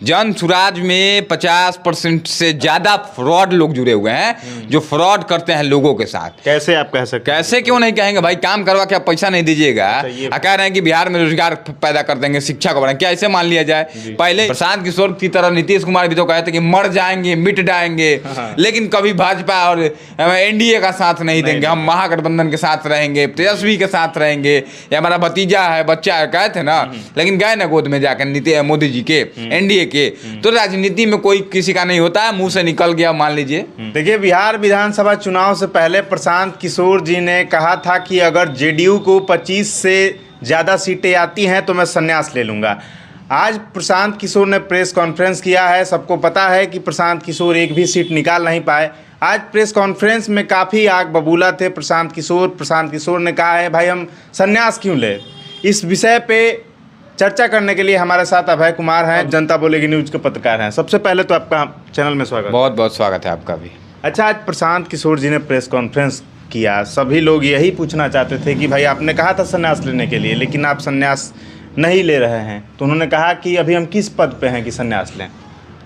जन सुराज में 50% से ज्यादा फ्रॉड लोग जुड़े हुए हैं, जो फ्रॉड करते हैं लोगों के साथ। कैसे आप कह सकते हैं? कैसे क्यों नहीं कहेंगे भाई, काम करवा के आप पैसा नहीं दीजिएगा, कह रहे हैं कि बिहार में रोजगार पैदा कर देंगे, शिक्षा को बढ़ाएंगे, क्या ऐसे मान लिया जाए? पहले प्रशांत किशोर की तरह नीतीश कुमार भी तो कहे थे कि मर जाएंगे, मिट जाएंगे, लेकिन कभी भाजपा और एनडीए का साथ नहीं देंगे, हम महागठबंधन के साथ रहेंगे, तेजस्वी के साथ रहेंगे, या हमारा भतीजा है, बच्चा है, कहे थे ना, लेकिन गए ना गोद में जाकर मोदी जी के, एनडीए के। तो राजनीति में कोई किसी का नहीं होता है, मुंह से निकल गया मान लीजिए। देखिए, बिहार विधानसभा चुनाव से पहले प्रशांत किशोर जी ने कहा था कि अगर जेडीयू को 25 से ज़्यादा सीटें आती हैं तो मैं संन्यास ले लूँगा। आज प्रशांत किशोर ने प्रेस कॉन्फ्रेंस किया है। सबको पता है कि प्रशांत किशोर एक भी सीट निकाल नहीं पाए। आज प्रेस कॉन्फ्रेंस में काफ़ी आग बबूला थे प्रशांत किशोर ने कहा है भाई हम संन्यास क्यों ले। इस विषय पे चर्चा करने के लिए हमारे साथ अभय कुमार हैं, जनता बोलेगी न्यूज़ के पत्रकार हैं। सबसे पहले तो आपका चैनल में स्वागत। बहुत बहुत स्वागत है आपका भी। अच्छा, आज प्रशांत किशोर जी ने प्रेस कॉन्फ्रेंस किया। सभी लोग यही पूछना चाहते थे कि भाई आपने कहा था संन्यास लेने के लिए, लेकिन आप संन्यास नहीं ले रहे हैं। तो उन्होंने कहा कि अभी हम किस पद पे हैं कि संन्यास लें।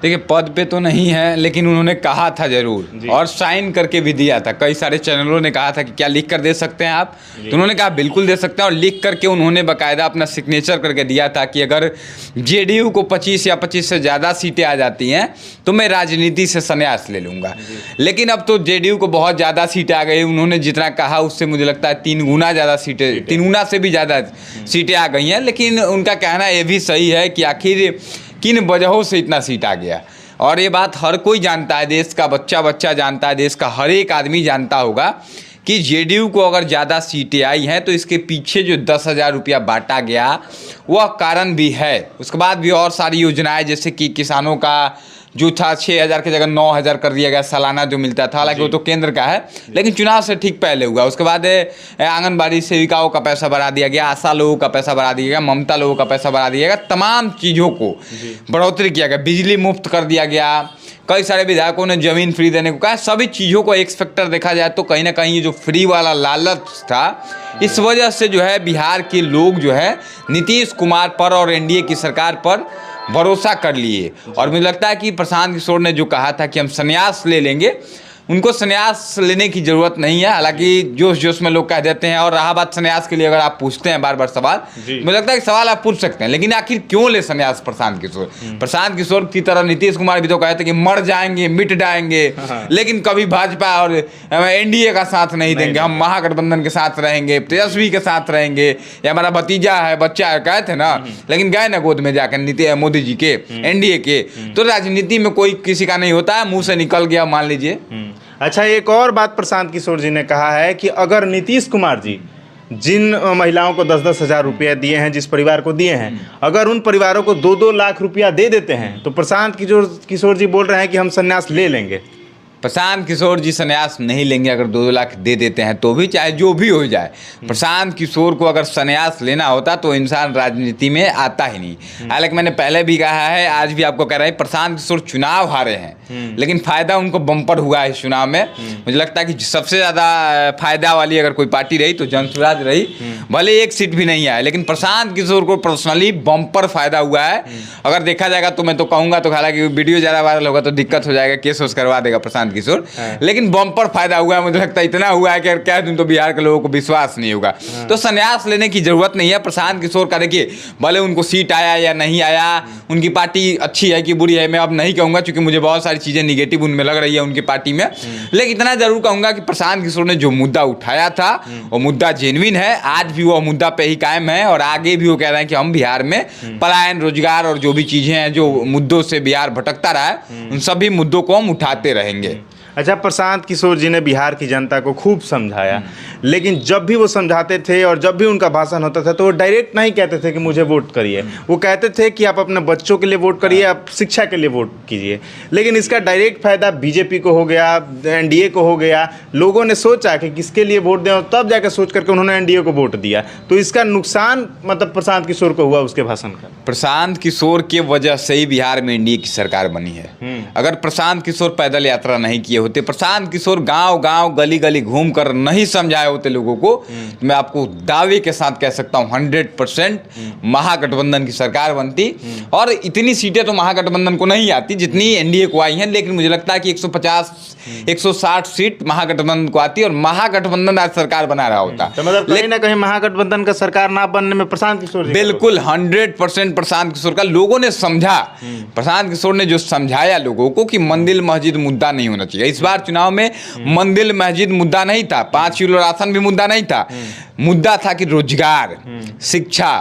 देखिए, पद पे तो नहीं है, लेकिन उन्होंने कहा था जरूर, और साइन करके भी दिया था। कई सारे चैनलों ने कहा था कि क्या लिख कर दे सकते हैं आप, तो उन्होंने कहा बिल्कुल दे सकते हैं, और लिख करके उन्होंने बाकायदा अपना सिग्नेचर करके दिया था कि अगर जेडीयू को 25 या 25 से ज़्यादा सीटें आ जाती हैं तो मैं राजनीति से संन्यास ले लूँगा। लेकिन अब तो जेडीयू को बहुत ज़्यादा सीटें आ गई। उन्होंने जितना कहा उससे मुझे लगता है 3 गुना ज़्यादा सीटें, 3 गुना से भी ज़्यादा सीटें आ गई हैं। लेकिन उनका कहना ये भी सही है कि आखिर किन वजहों से इतना सीट आ गया, और ये बात हर कोई जानता है, देश का बच्चा जानता है, देश का हर एक आदमी जानता होगा कि जेडीयू को अगर ज़्यादा सीटें आई हैं तो इसके पीछे जो 10,000 रुपया बांटा गया वह कारण भी है। उसके बाद भी और सारी योजनाएं, जैसे कि किसानों का जो था 6,000 की जगह 9,000 कर दिया गया सालाना जो मिलता था, हालांकि वो तो केंद्र का है, लेकिन चुनाव से ठीक पहले हुआ। उसके बाद आंगनबाड़ी सेविकाओं का पैसा बढ़ा दिया गया, आशा लोगों का पैसा बढ़ा दिया गया, ममता लोगों का पैसा बढ़ा दिया गया, तमाम चीज़ों को बढ़ोतरी किया गया, बिजली मुफ्त कर दिया गया। कई सारे विधायकों ने ज़मीन फ्री देने को कहा। सभी चीज़ों को एक फैक्टर देखा जाए तो कहीं ना कहीं ये जो फ्री वाला लालच था, इस वजह से जो है बिहार के लोग जो है नीतीश कुमार पर और एनडीए की सरकार पर भरोसा कर लिए। और मुझे लगता है कि प्रशांत किशोर ने जो कहा था कि हम संन्यास ले लेंगे, उनको संन्यास लेने की ज़रूरत नहीं है। हालांकि जोश में लोग कह देते हैं, और रहा बात संन्यास के लिए अगर आप पूछते हैं बार बार सवाल, मुझे लगता है कि सवाल आप पूछ सकते हैं, लेकिन आखिर क्यों ले संन्यास प्रशांत किशोर? प्रशांत किशोर की तरह नीतीश कुमार भी तो कहे थे कि मर जाएंगे, मिट जाएंगे, लेकिन कभी भाजपा और एनडीए का साथ नहीं देंगे, हम महागठबंधन के साथ रहेंगे, तेजस्वी के साथ रहेंगे, या हमारा भतीजा है, बच्चा है, कहे थे ना, लेकिन गए ना गोद में जाकर मोदी जी के, एनडीए के। तो राजनीति में कोई किसी का नहीं होता है, मुंह से निकल गया मान लीजिए। अच्छा, एक और बात प्रशांत किशोर जी ने कहा है कि अगर नीतीश कुमार जी जिन महिलाओं को 10-10 हज़ार रुपया दिए हैं, जिस परिवार को दिए हैं, अगर उन परिवारों को 2-2 लाख रुपया दे देते हैं तो प्रशांत किशोर जी बोल रहे हैं कि हम संन्यास ले लेंगे। प्रशांत किशोर जी संन्यास नहीं लेंगे अगर 2-2 लाख दे देते हैं तो भी, चाहे जो भी हो जाए। प्रशांत किशोर को अगर संन्यास लेना होता तो इंसान राजनीति में आता ही नहीं। हालांकि मैंने पहले भी कहा है, आज भी आपको कह रहा है, प्रशांत किशोर चुनाव हारे हैं, लेकिन फायदा उनको बम्पर हुआ है इस चुनाव में। मुझे लगता है कि सबसे ज़्यादा फायदा वाली अगर कोई पार्टी रही तो जनसुराज रही। भले एक सीट भी नहीं आए, लेकिन प्रशांत किशोर को पर्सनली बम्पर फायदा हुआ है। अगर देखा जाएगा तो मैं तो कहूँगा, तो हालांकि वीडियो ज़्यादा वायरल होगा तो दिक्कत हो जाएगा, केस वेस करवा देगा प्रशांत किशोर, लेकिन बम्पर फायदा हुआ है। मुझे लगता है इतना हुआ है कि क्या दूं तो बिहार के लोगों को विश्वास नहीं होगा। तो संन्यास लेने की जरूरत नहीं है। प्रशांत किशोर का देखिए, भले उनको सीट आया या नहीं आया, उनकी पार्टी अच्छी है कि बुरी है मैं अब नहीं कहूँगा, क्योंकि मुझे बहुत सारी चीज़ें निगेटिव उनमें लग रही है उनकी पार्टी में, लेकिन इतना जरूर कहूँगा कि प्रशांत किशोर ने जो मुद्दा उठाया था वो मुद्दा जेन्युइन है। आज भी वो मुद्दा पे ही कायम है, और आगे भी वो कह रहे हैं कि हम बिहार में पलायन, रोजगार और जो भी चीज़ें हैं, जो मुद्दों से बिहार भटकता रहा है, उन सभी मुद्दों को हम उठाते रहेंगे। अच्छा, प्रशांत किशोर जी ने बिहार की जनता को खूब समझाया, लेकिन जब भी वो समझाते थे और जब भी उनका भाषण होता था तो वो डायरेक्ट नहीं कहते थे कि मुझे वोट करिए। वो कहते थे कि आप अपने बच्चों के लिए वोट करिए, आप शिक्षा के लिए वोट कीजिए। लेकिन इसका डायरेक्ट फायदा बीजेपी को हो गया, एनडीए को हो गया। लोगों ने सोचा कि किसके लिए वोट दें, और तब जाकर सोच करके उन्होंने एनडीए को वोट दिया। तो इसका नुकसान मतलब प्रशांत किशोर को हुआ उसके भाषण का। प्रशांत किशोर के वजह से ही बिहार में एनडीए की सरकार बनी है। अगर प्रशांत किशोर पैदल यात्रा नहीं किए होते, प्रशांत किशोर गांव गांव गली गली घूम कर नहीं समझाए होते लोगों को, तो मैं आपको दावे के साथ कह सकता हूँ 100% महागठबंधन की सरकार बनती। और इतनी सीटें तो महागठबंधन को नहीं आती जितनी एनडीए को आई हैं, लेकिन मुझे लगता है कि 150 160 सीट महागठबंधन को आती और महागठबंधन आज सरकार बना रहा होता। तो मतलब कहीं ना कहीं महागठबंधन का सरकार ना बनने में प्रशांत किशोर जी बिल्कुल 100% प्रशांत किशोर का लोगों ने समझा। प्रशांत किशोर ने जो समझाया लोगों को कि मंदिर मस्जिद मुद्दा नहीं होना चाहिए। इस बार चुनाव में मंदिर मस्जिद मुद्दा नहीं था, 5 किलो राशन भी मुद्दा नहीं था, मुद्दा था कि रोजगार, शिक्षा,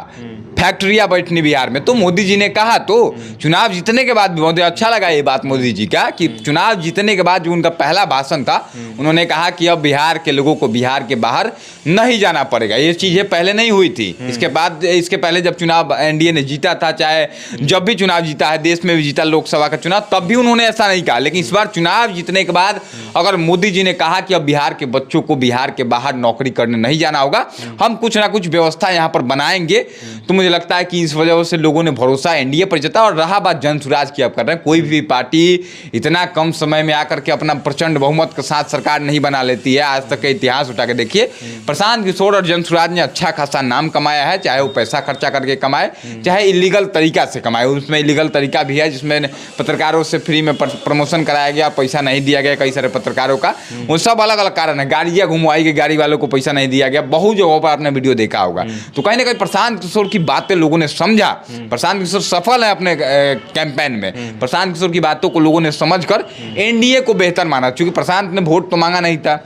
फैक्ट्रियां बैठनी बिहार में। तो मोदी जी ने कहा, तो चुनाव जीतने के बाद भी बहुत अच्छा लगा ये बात मोदी जी का कि चुनाव जीतने के बाद जो उनका पहला भाषण था, उन्होंने कहा कि अब बिहार के लोगों को बिहार के बाहर नहीं जाना पड़ेगा। ये चीज़ें पहले नहीं हुई थी। इसके पहले जब चुनाव एनडीए ने जीता था, चाहे जब भी चुनाव जीता है, देश में भी जीता लोकसभा का चुनाव, तब भी उन्होंने ऐसा नहीं कहा। लेकिन इस बार चुनाव जीतने के बाद अगर मोदी जी ने कहा कि अब बिहार के बच्चों को बिहार के बाहर नौकरी करने नहीं जाना होगा, हम कुछ ना कुछ व्यवस्था यहाँ पर बनाएंगे, तो मुझे लगता है कि इस वजह से लोगों ने भरोसा एनडीए पर जता। और रहा बात जन सुराज की, आप कर रहे हैं, कोई भी पार्टी इतना कम समय में आकर के अपना प्रचंड बहुमत के साथ सरकार नहीं बना लेती है। आज तक का इतिहास उठा के देखिए, प्रशांत किशोर और जन सुराज ने अच्छा खासा नाम कमाया है, चाहे वो पैसा खर्चा करके कमाए, चाहे इलीगल तरीका से कमाए। उसमें इलीगल तरीका भी है जिसमें पत्रकारों से फ्री में प्रमोशन कराया गया, पैसा नहीं दिया गया कई सारे पत्रकारों का। वो सब अलग अलग कारण है, गाड़ियाँ घुमवाई गई, गाड़ी वालों को पैसा नहीं दिया गया, बहुत जगहों पर आपने वीडियो देखा होगा। तो कहीं ना कहीं प्रशांत किशोर की बातें लोगों ने समझा। प्रशांत किशोर सफल है अपने कैंपेन में। प्रशांत किशोर की बातों को लोगों ने समझकर एनडीए को बेहतर माना, क्योंकि प्रशांत ने वोट तो मांगा नहीं था।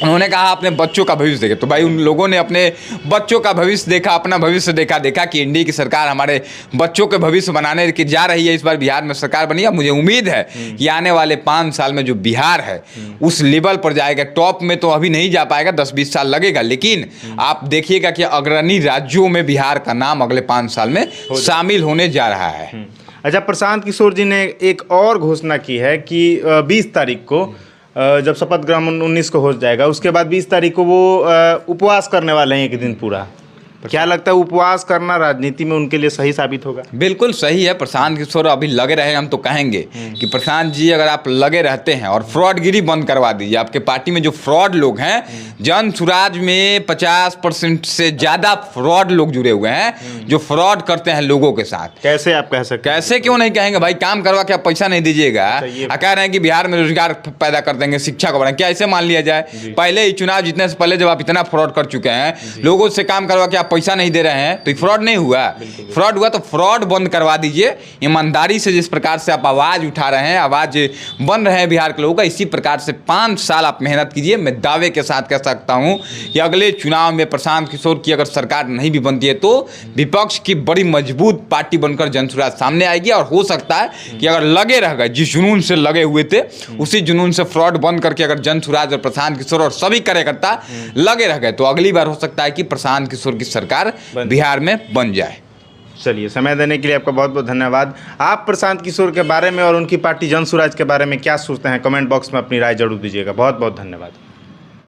उन्होंने कहा अपने बच्चों का भविष्य देखे, तो भाई उन लोगों ने अपने बच्चों का भविष्य देखा, अपना भविष्य देखा कि एनडीए की सरकार हमारे बच्चों के भविष्य बनाने की जा रही है। इस बार बिहार में सरकार बनी है। मुझे उम्मीद है कि आने वाले 5 साल में जो बिहार है उस लेवल पर जाएगा। टॉप में तो अभी नहीं जा पाएगा, 10-20 साल लगेगा, लेकिन आप देखिएगा कि अग्रणी राज्यों में बिहार का नाम अगले 5 साल में शामिल होने जा रहा है। अच्छा, प्रशांत किशोर जी ने एक और घोषणा की है कि 20 तारीख को जब शपथ ग्रहण 19 को हो जाएगा, उसके बाद 20 तारीख को वो उपवास करने वाले हैं 1 दिन पूरा। क्या लगता है उपवास करना राजनीति में उनके लिए सही साबित होगा? बिल्कुल सही है। प्रशांत किशोर अभी लगे रहे, हम तो कहेंगे कि प्रशांत जी अगर आप लगे रहते हैं और फ्रॉडगिरी बंद करवा दीजिए। आपके पार्टी में जो फ्रॉड लोग हैं, जन सुराज में 50% से ज़्यादा फ्रॉड लोग जुड़े हुए हैं जो फ्रॉड करते हैं लोगों के साथ। कैसे आप कह सकते हैं? कैसे क्यों नहीं कहेंगे भाई, काम करवा के आप पैसा नहीं दीजिएगा, कह रहे हैं कि बिहार में रोजगार पैदा कर देंगे, शिक्षा को बढ़ाएंगे, क्या ऐसे मान लिया जाए? पहले ही चुनाव जीतने से पहले जब आप इतना फ्रॉड कर चुके हैं, लोगों से काम करवा के पैसा नहीं दे रहे हैं, तो फ्रॉड नहीं हुआ? फ्रॉड हुआ तो फ्रॉड बंद करवा दीजिए। ईमानदारी से जिस प्रकार से आप आवाज उठा रहे हैं, आवाज बन रहे हैं बिहार के लोगों का, इसी प्रकार से 5 साल आप मेहनत कीजिए। मैं दावे के साथ कह सकता हूं कि अगले चुनाव में प्रशांत किशोर की अगर सरकार नहीं भी बनती है तो विपक्ष की बड़ी मजबूत पार्टी बनकर जनसुराज सामने आएगी। और हो सकता है कि अगर लगे रह गए, जिस जुनून से लगे हुए थे उसी जुनून से फ्रॉड बंद करके अगर जनसुराज और प्रशांत किशोर और सभी कार्यकर्ता लगे रह गए, तो अगली बार हो सकता है कि प्रशांत किशोर की सरकार बिहार में बन जाए। चलिए, समय देने के लिए आपका बहुत बहुत धन्यवाद। आप प्रशांत किशोर के बारे में और उनकी पार्टी जनसुराज के बारे में क्या सोचते हैं, कमेंट बॉक्स में अपनी राय जरूर दीजिएगा। बहुत बहुत धन्यवाद।